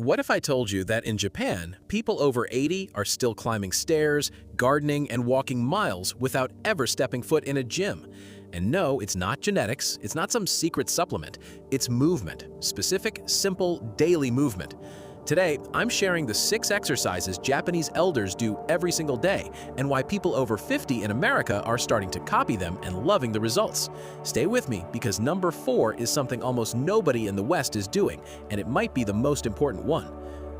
What if I told you that in Japan, people over 80 are still climbing stairs, gardening, and walking miles without ever stepping foot in a gym? And no, it's not genetics, it's not some secret supplement, it's movement, specific, simple, daily movement. Today, I'm sharing the 6 exercises Japanese elders do every single day and why people over 50 in America are starting to copy them and loving the results. Stay with me because number 4 is something almost nobody in the West is doing, and it might be the most important one.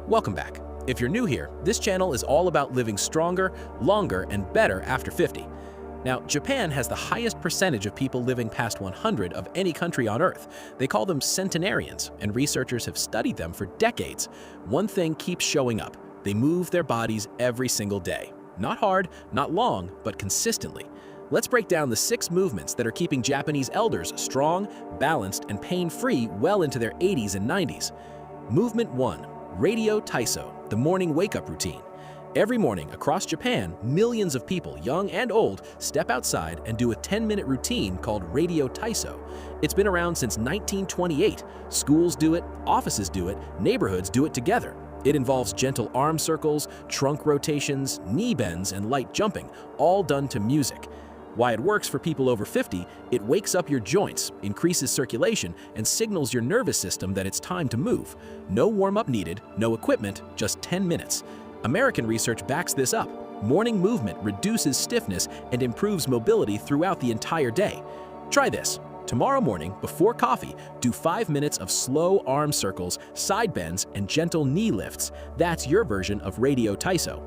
Welcome back. If you're new here, this channel is all about living stronger, longer, and better after 50. Now, Japan has the highest percentage of people living past 100 of any country on Earth. They call them centenarians, and researchers have studied them for decades. One thing keeps showing up. They move their bodies every single day. Not hard, not long, but consistently. Let's break down the 6 movements that are keeping Japanese elders strong, balanced, and pain-free well into their 80s and 90s. Movement 1. Radio Taiso, the morning wake-up routine. Every morning across Japan, millions of people, young and old, step outside and do a 10-minute routine called Radio Taiso. It's been around since 1928. Schools do it, offices do it, neighborhoods do it together. It involves gentle arm circles, trunk rotations, knee bends, and light jumping, all done to music. Why it works for people over 50, it wakes up your joints, increases circulation, and signals your nervous system that it's time to move. No warm-up needed, no equipment, just 10 minutes. American research backs this up. Morning movement reduces stiffness and improves mobility throughout the entire day. Try this. Tomorrow morning, before coffee, do 5 minutes of slow arm circles, side bends, and gentle knee lifts. That's your version of Radio Taiso.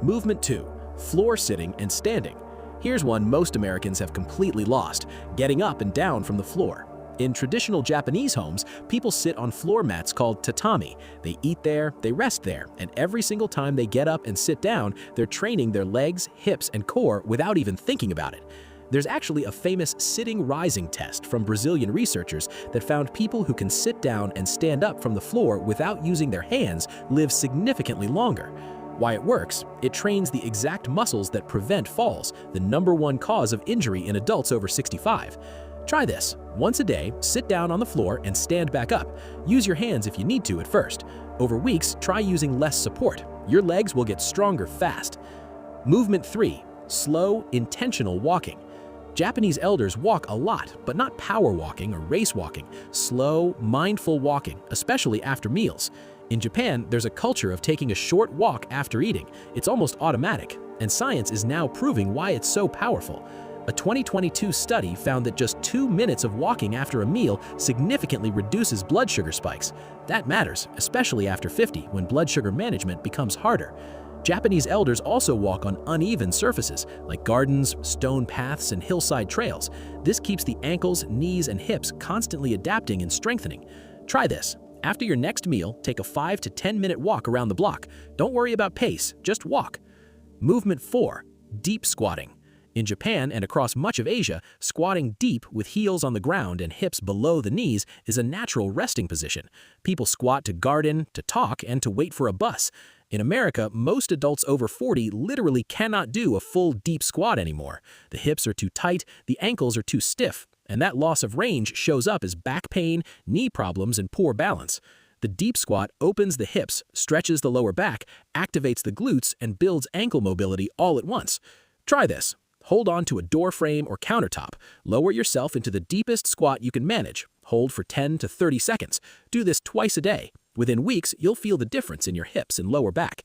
Movement 2. Floor sitting and standing. Here's one most Americans have completely lost: getting up and down from the floor. In traditional Japanese homes, people sit on floor mats called tatami. They eat there, they rest there, and every single time they get up and sit down, they're training their legs, hips, and core without even thinking about it. There's actually a famous sitting-rising test from Brazilian researchers that found people who can sit down and stand up from the floor without using their hands live significantly longer. Why it works? It trains the exact muscles that prevent falls, the #1 cause of injury in adults over 65. Try this. Once a day, sit down on the floor and stand back up. Use your hands if you need to at first. Over weeks, try using less support. Your legs will get stronger fast. Movement 3. Slow, intentional walking. Japanese elders walk a lot, but not power walking or race walking. Slow, mindful walking, especially after meals. In Japan, there's a culture of taking a short walk after eating. It's almost automatic, and science is now proving why it's so powerful. A 2022 study found that just 2 minutes of walking after a meal significantly reduces blood sugar spikes. That matters, especially after 50, when blood sugar management becomes harder. Japanese elders also walk on uneven surfaces, like gardens, stone paths, and hillside trails. This keeps the ankles, knees, and hips constantly adapting and strengthening. Try this. After your next meal, take a 5 to 10-minute walk around the block. Don't worry about pace, just walk. Movement 4. Deep squatting. In Japan and across much of Asia, squatting deep with heels on the ground and hips below the knees is a natural resting position. People squat to garden, to talk, and to wait for a bus. In America, most adults over 40 literally cannot do a full deep squat anymore. The hips are too tight, the ankles are too stiff, and that loss of range shows up as back pain, knee problems, and poor balance. The deep squat opens the hips, stretches the lower back, activates the glutes, and builds ankle mobility all at once. Try this. Hold on to a door frame or countertop. Lower yourself into the deepest squat you can manage. Hold for 10 to 30 seconds. Do this twice a day. Within weeks, you'll feel the difference in your hips and lower back.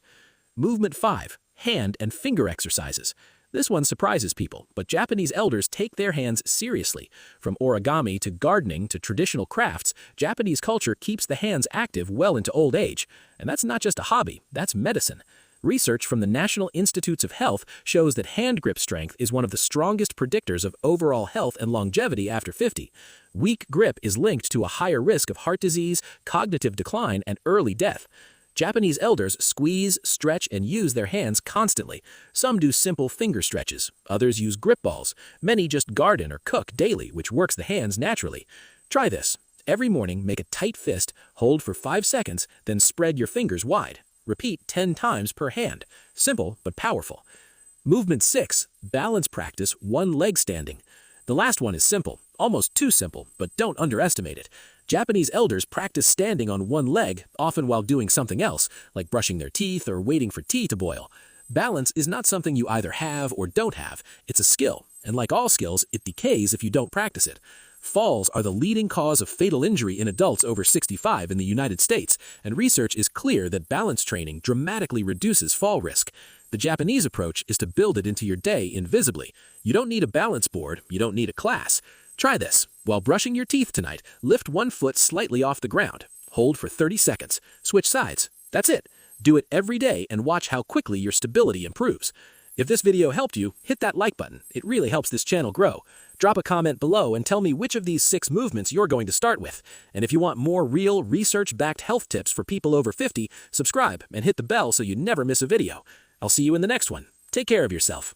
Movement 5. Hand and finger exercises. This one surprises people, but Japanese elders take their hands seriously. From origami to gardening to traditional crafts, Japanese culture keeps the hands active well into old age. And that's not just a hobby, that's medicine. Research from the National Institutes of Health shows that hand grip strength is one of the strongest predictors of overall health and longevity after 50. Weak grip is linked to a higher risk of heart disease, cognitive decline, and early death. Japanese elders squeeze, stretch, and use their hands constantly. Some do simple finger stretches, others use grip balls. Many just garden or cook daily, which works the hands naturally. Try this. Every morning, make a tight fist, hold for 5 seconds, then spread your fingers wide. Repeat 10 times per hand. Simple but powerful. Movement 6. Balance practice, one leg standing. The last one is simple, almost too simple, but don't underestimate it. Japanese elders practice standing on one leg, often while doing something else, like brushing their teeth or waiting for tea to boil. Balance is not something you either have or don't have, it's a skill, and like all skills, it decays if you don't practice it. Falls are the leading cause of fatal injury in adults over 65 in the United States, and research is clear that balance training dramatically reduces fall risk. The Japanese approach is to build it into your day invisibly. You don't need a balance board, you don't need a class. Try this. While brushing your teeth tonight, lift one foot slightly off the ground. Hold for 30 seconds. Switch sides. That's it. Do it every day and watch how quickly your stability improves. If this video helped you, hit that like button. It really helps this channel grow. Drop a comment below and tell me which of these 6 movements you're going to start with. And if you want more real, research-backed health tips for people over 50, subscribe and hit the bell so you never miss a video. I'll see you in the next one. Take care of yourself.